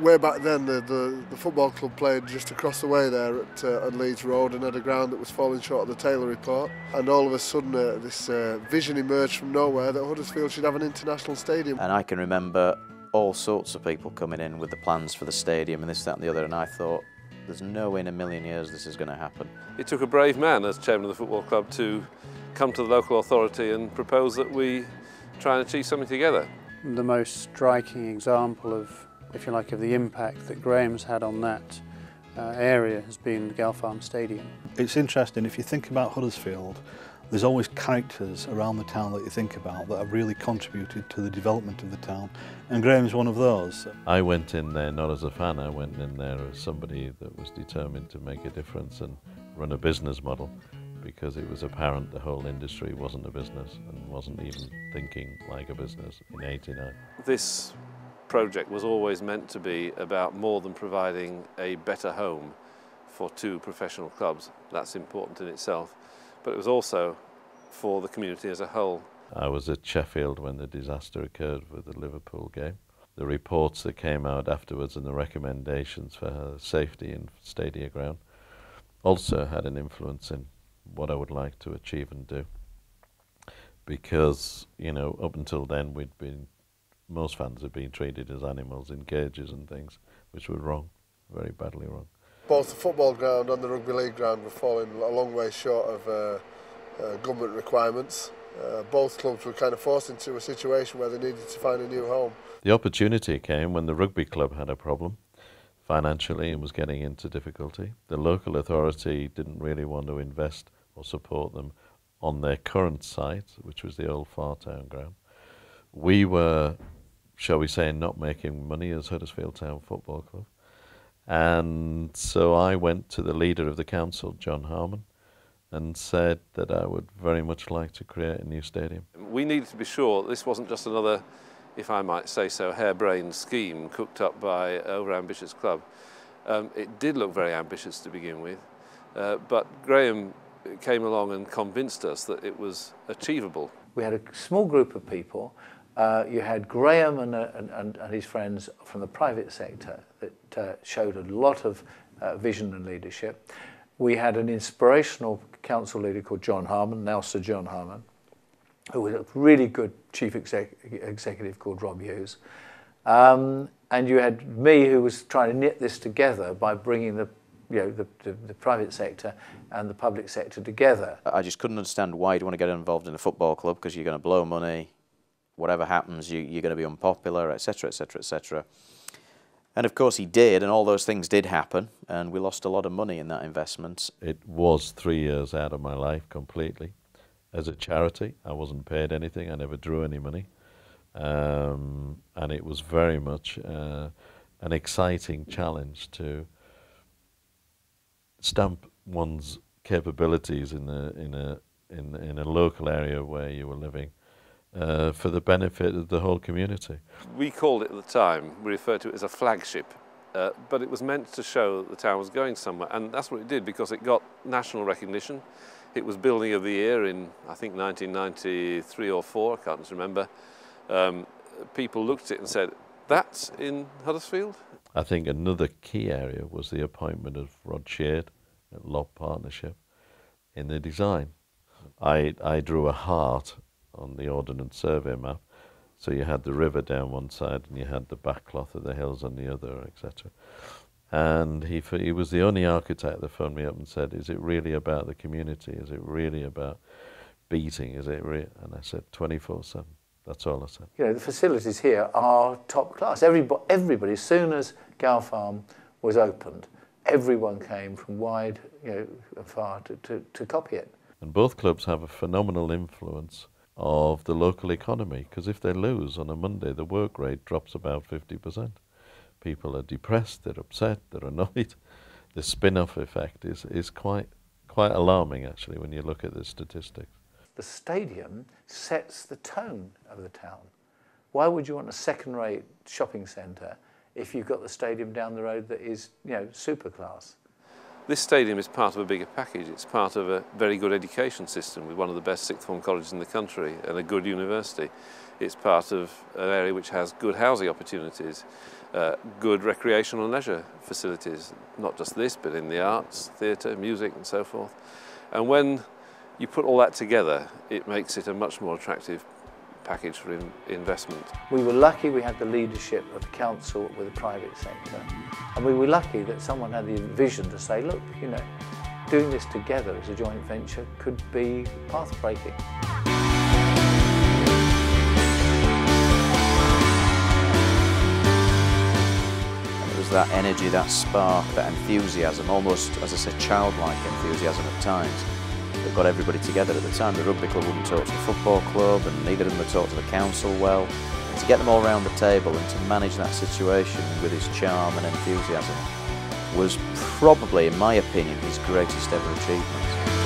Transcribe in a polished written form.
Way back then, the football club played just across the way there at Leeds Road and had a ground that was falling short of the Taylor report. And all of a sudden, this vision emerged from nowhere that Huddersfield should have an international stadium. And I can remember all sorts of people coming in with the plans for the stadium and this, that and the other, and I thought, there's no way in a million years this is going to happen. It took a brave man as chairman of the football club to come to the local authority and propose that we try and achieve something together. The most striking example of, if you like, of the impact that Graham's had on that area has been the Galfarm Stadium. It's interesting, if you think about Huddersfield, there's always characters around the town that you think about that have really contributed to the development of the town, and Graham's one of those. I went in there not as a fan, I went in there as somebody that was determined to make a difference and run a business model, because it was apparent the whole industry wasn't a business and wasn't even thinking like a business in '89. This project was always meant to be about more than providing a better home for two professional clubs. That's important in itself, but it was also for the community as a whole. I was at Sheffield when the disaster occurred with the Liverpool game. The reports that came out afterwards and the recommendations for safety in Stadia Ground also had an influence in what I would like to achieve and do. Because, you know, up until then most fans had been treated as animals in cages and things, which were wrong, very badly wrong. Both the football ground and the rugby league ground were falling a long way short of government requirements. Both clubs were kind of forced into a situation where they needed to find a new home. The opportunity came when the rugby club had a problem financially and was getting into difficulty. The local authority didn't really want to invest or support them on their current site, which was the old Fartown ground. We were, shall we say, not making money as Huddersfield Town Football Club. And so I went to the leader of the council, John Harmon, and said that I would very much like to create a new stadium. We needed to be sure this wasn't just another, if I might say so, harebrained scheme cooked up by an over-ambitious club. It did look very ambitious to begin with, but Graham came along and convinced us that it was achievable. We had a small group of people. You had Graham and his friends from the private sector that showed a lot of vision and leadership. We had an inspirational council leader called John Harmon, now Sir John Harmon, who was a really good chief executive called Rob Hughes. And you had me, who was trying to knit this together by bringing the private sector and the public sector together. I just couldn't understand why you'd want to get involved in a football club, because you're going to blow money, whatever happens, you're going to be unpopular, etc., etc., etc. And of course he did, and all those things did happen, and we lost a lot of money in that investment. It was 3 years out of my life completely. As a charity, I wasn't paid anything, I never drew any money. And it was very much an exciting challenge to stamp one's capabilities in a local area where you were living for the benefit of the whole community. We called it at the time, we referred to it as a flagship, but it was meant to show that the town was going somewhere, and that's what it did, because it got national recognition. It was Building of the Year in, I think, 1993 or 4, I can't remember. People looked at it and said, that's in Huddersfield? I think another key area was the appointment of Rod Shade at Lob Partnership in the design. I drew a heart on the Ordnance Survey map, so you had the river down one side and you had the backcloth of the hills on the other, etc. And he was the only architect that phoned me up and said, is it really about the community? Is it really about beating? Is it real? And I said, 24/7. That's all I said. You know, the facilities here are top class. Everybody, as soon as Galfarm was opened, everyone came from wide, and far to copy it. And both clubs have a phenomenal influence of the local economy, because if they lose on a Monday, the work rate drops about 50%. People are depressed, they're upset, they're annoyed. The spin-off effect is quite alarming, actually, when you look at the statistics. The stadium sets the tone of the town. Why would you want a second-rate shopping centre if you've got the stadium down the road that is, super class? This stadium is part of a bigger package. It's part of a very good education system with one of the best sixth form colleges in the country and a good university. It's part of an area which has good housing opportunities, good recreational and leisure facilities, not just this, but in the arts, theatre, music and so forth. And when you put all that together, it makes it a much more attractive package for investment. We were lucky we had the leadership of the council with the private sector, and we were lucky that someone had the vision to say, look, you know, doing this together as a joint venture could be path-breaking. And it was that energy, that spark, that enthusiasm, almost, as I said, childlike enthusiasm at times, that got everybody together at the time. The rugby club wouldn't talk to the football club, and neither of them would talk to the council well. And to get them all around the table and to manage that situation with his charm and enthusiasm was probably, in my opinion, his greatest ever achievement.